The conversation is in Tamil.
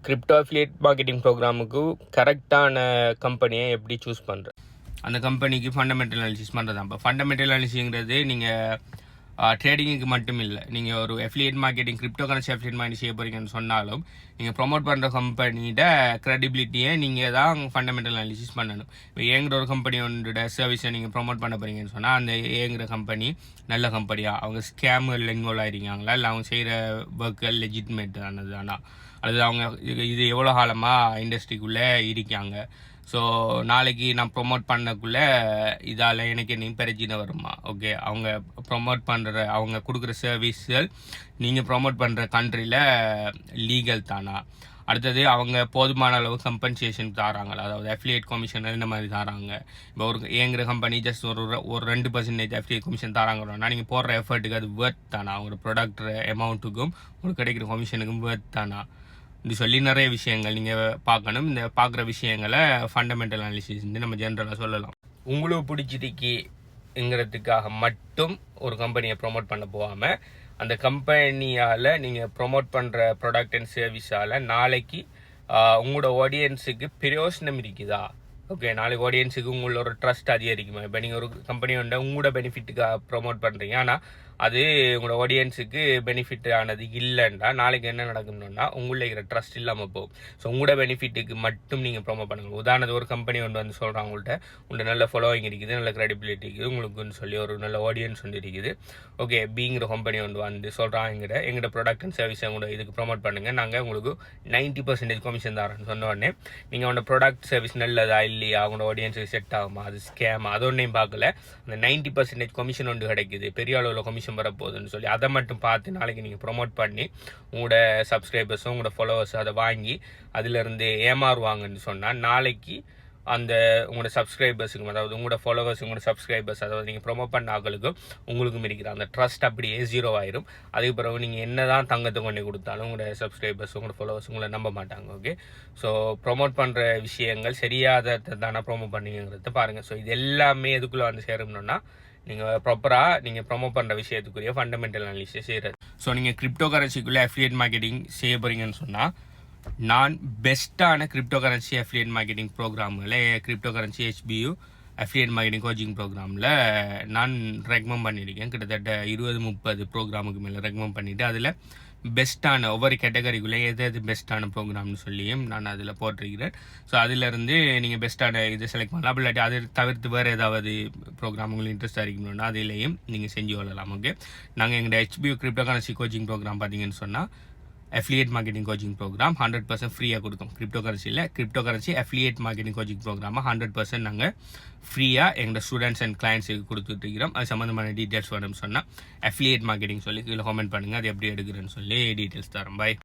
கிரிப்டோ அஃபிலியேட் மார்க்கெட்டிங் ப்ரோக்ராமுக்கு கரெக்டான கம்பெனியை எப்படி சூஸ் பண்ணுறது, அந்த கம்பெனிக்கு ஃபண்டமெண்டல் அனாலிசிஸ் பண்ணுறது தான். இப்போ ஃபண்டமெண்டல் அனாலிசிங்கிறது நீங்கள் ட்ரேடிங்குக்கு மட்டும் இல்லை, நீங்கள் ஒரு affiliate marketing crypto currency affiliate marketing செய்ய போகிறீங்கன்னு சொன்னாலும் நீங்கள் ப்ரொமோட் பண்ணுற கம்பெனியோட க்ரெடிபிலிட்டியை நீங்கள் தான் ஃபண்டமெண்டல் அனாலிசிஸ் பண்ணணும். இப்போ ஏங்கிற ஒரு கம்பெனியோட சர்வீஸை நீங்கள் ப்ரொமோட் பண்ண போகிறீங்கன்னு சொன்னால் அந்த ஏங்கிற கம்பெனி நல்ல கம்பெனியாக, அவங்க ஸ்கேம்களில் இன்வால்வ் ஆகிருக்காங்களா, இல்லை அவங்க செய்கிற ஒர்க்குகள் லெஜிட்மேட் ஆனது தானா, அல்லது அவங்க இது எவ்வளோ காலமாக இண்டஸ்ட்ரிக்குள்ளே இருக்காங்க. ஸோ நாளைக்கு நான் ப்ரொமோட் பண்ணக்குள்ளே இதால் எனக்கு என்ன பிரச்சனை வருமா, ஓகே அவங்க ப்ரொமோட் பண்ணுற அவங்க கொடுக்குற சர்வீஸ்கள் நீங்கள் ப்ரொமோட் பண்ணுற கண்ட்ரியில் லீகல் தானா, அடுத்தது அவங்க போதுமான அளவு கம்பன்சேஷன் தராங்களா, அதாவது அஃபிலியேட் கமிஷன் இந்த மாதிரி தராங்க. இப்போ ஒரு ஏங்கிற கம்பெனி ஜஸ்ட் ஒரு 2% அஃபிலியேட் கமிஷன் தராங்கன்னா நீங்கள் போடுற எஃபர்ட்டுக்கு அது வேர்த் தானா, ஒரு ப்ராடக்ட் அமௌண்ட்டுக்கும் உங்களுக்கு கிடைக்கிற கமிஷனுக்கும் வேர்த் தானா, இது சொல்லி நிறைய விஷயங்கள் நீங்கள் பார்க்கணும். இந்த பார்க்குற விஷயங்களை ஃபண்டமெண்டல் அனாலிசிஸ் நம்ம ஜென்ரலாக சொல்லலாம். உங்களுக்கு பிடிச்சிருக்குங்கிறதுக்காக மட்டும் ஒரு கம்பெனியை ப்ரொமோட் பண்ண போகாமல் அந்த கம்பெனியால் நீங்கள் ப்ரொமோட் பண்ணுற ப்ராடக்ட் அண்ட் சர்வீஸால் நாளைக்கு உங்களோட ஆடியன்ஸுக்கு பிரயோஜனம் இருக்குதா, ஓகே நாளைக்கு ஆடியன்ஸுக்கு உங்களோட ட்ரஸ்ட் அதிகரிக்குமா. இப்போ நீங்கள் ஒரு கம்பெனி வந்து உங்களோட பெனிஃபிட்டுக்காக ப்ரொமோட் பண்ணுறீங்க, ஆனால் அது உங்களோட ஆடியன்ஸுக்கு பெனிஃபிட் ஆனது இல்லைன்னா நாளைக்கு என்ன நடக்கணும்னா உங்களுடைய இருக்கிற ட்ரஸ்ட் இல்லாமல் போகும். ஸோ உங்களோட பெனிஃபிட்டுக்கு மட்டும் நீங்கள் ப்ரொமோட் பண்ணுங்க. உதாரணத்துக்கு ஒரு கம்பெனி வந்து சொல்கிறாங்க, உங்கள்கிட்ட நல்ல ஃபாலோவிங் இருக்குது, நல்ல கிரெடிபிலிட்டி இருக்குது, உங்களுக்குன்னு சொல்லி ஒரு நல்ல ஆடியன்ஸ் வந்து இருக்குது, ஓகே பிங்கிற கம்பெனி வந்து சொல்கிறாங்க எங்கள்கிட்ட ப்ராடக்ட் அண்ட் சர்வீஸ் உங்களோட இதுக்கு ப்ரொமோட் பண்ணுங்கள், நாங்கள் உங்களுக்கு 90% கமிஷன் தரோன்னு சொன்ன உடனே நீங்கள் அவனோட ப்ராடக்ட் சர்வீஸ் நல்லதா இல்லையா, அவங்களோட ஆடியன்ஸுக்கு செட் ஆகுமா, அது ஸ்கேம், அது ஒன்றையும் பார்க்கல, அந்த 90% கமிஷன் ஒன்று கிடைக்குது, பெரிய அளவில் கமிஷன் வரப்போகுதுன்னு சொல்லி அதை மட்டும் பார்த்து நாளைக்கு நீங்கள் ப்ரொமோட் பண்ணி உங்களோட சப்ஸ்கிரைபர்ஸும் உங்களோட ஃபாலோவர்ஸும் அதை வாங்கி அதிலிருந்து ஏமாறுவாங்கன்னு சொன்னால் நாளைக்கு அந்த உங்களோட சப்ஸ்கிரைபர்ஸுக்கும், அதாவது உங்களோட ஃபாலோவர்ஸ் உங்களோட சப்ஸ்கிரைபர்ஸ், அதாவது நீங்கள் ப்ரொமோட் பண்ண ஆக்களுக்கும் உங்களுக்கும் இருக்கிற அந்த ட்ரஸ்ட் அப்படியே 0 ஆயிரும். அதுக்கு பிறகு நீங்கள் என்ன தான் தங்கத்தை கொண்டு கொடுத்தாலும் உங்களோட சப்ஸ்கிரைபர்ஸ் உங்களோட ஃபாலோவர்ஸ் உங்களை நம்ப மாட்டாங்க. ஓகே, ஸோ ப்ரொமோட் பண்ணுற விஷயங்கள் சரியாத தானே ப்ரொமோட் பண்ணிங்கிறத பாருங்கள். ஸோ இது எல்லாமே எதுக்குள்ளே வந்து சேரணும்னா நீங்கள் ப்ராப்பராக நீங்கள் ப்ரொமோட் பண்ணுற விஷயத்துக்குரிய ஃபண்டமெண்டல் அனாலிசிஸ் செய்கிறது. ஸோ நீங்கள் கிரிப்டோ கரன்சிக்குள்ளே அஃபிலியேட் மார்க்கெட்டிங் செய்ய போகிறீங்கன்னு சொன்னால் நான் பெஸ்ட்டான கிரிப்டோ கரன்சி அஃபிலியேட் மார்க்கெட்டிங் ப்ரோக்ராமில் crypto currency HBU affiliate marketing coaching ப்ரோக்ராமில் நான் ரெக்கமெண்ட் பண்ணியிருக்கேன். கிட்டத்தட்ட 20-30 ப்ரோக்ராமுக்கு மேலே ரெக்கமெண்ட் பண்ணிவிட்டு அதில் பெஸ்ட்டான ஒவ்வொரு கேட்டகரிக்குள்ளே எது பெஸ்ட்டான ப்ரோக்ராம்னு சொல்லியும் நான் அதில் போட்டிருக்கிறேன். ஸோ அதிலேருந்து நீங்கள் பெஸ்ட்டான இது செலக்ட் பண்ணலாம். அப்படி இல்லாட்டி அதை தவிர்த்து வேறு ஏதாவது ப்ரோக்ராம் உங்களுக்கு இன்ட்ரெஸ்ட்டாக இருக்கணும்னா அதிலையும் நீங்கள் செஞ்சு கொள்ளலாம். ஓகே, நாங்கள் எங்களோட HBU cryptocurrency coaching programme பார்த்தீங்கன்னு சொன்னால் அஃபிலியேட் மார்க்கெட்டிங் கோச்சிங் ப்ரோக்ராம் 100% ஃப்ரீயாக கொடுக்கும். Cryptocurrency affiliate marketing coaching ப்ரோக்ராமை 100% நாங்கள் ஃப்ரீயாக எங்களோட ஸ்டூடெண்ட்ஸ் அண்ட் கிளைண்ட்ஸுக்கு கொடுத்துட்ருக்கிறோம். அது சம்மந்தமான டீட்டெயில்ஸ் வேணும்னு சொன்னால் அஃபிலியேட் மார்க்கெட்டிங் சொல்லி கீழே கமெண்ட் பண்ணுங்கள், அது எப்படி எடுக்கிறேன்னு சொல்லி டீட்டெயில்ஸ் தரோம். பாய்.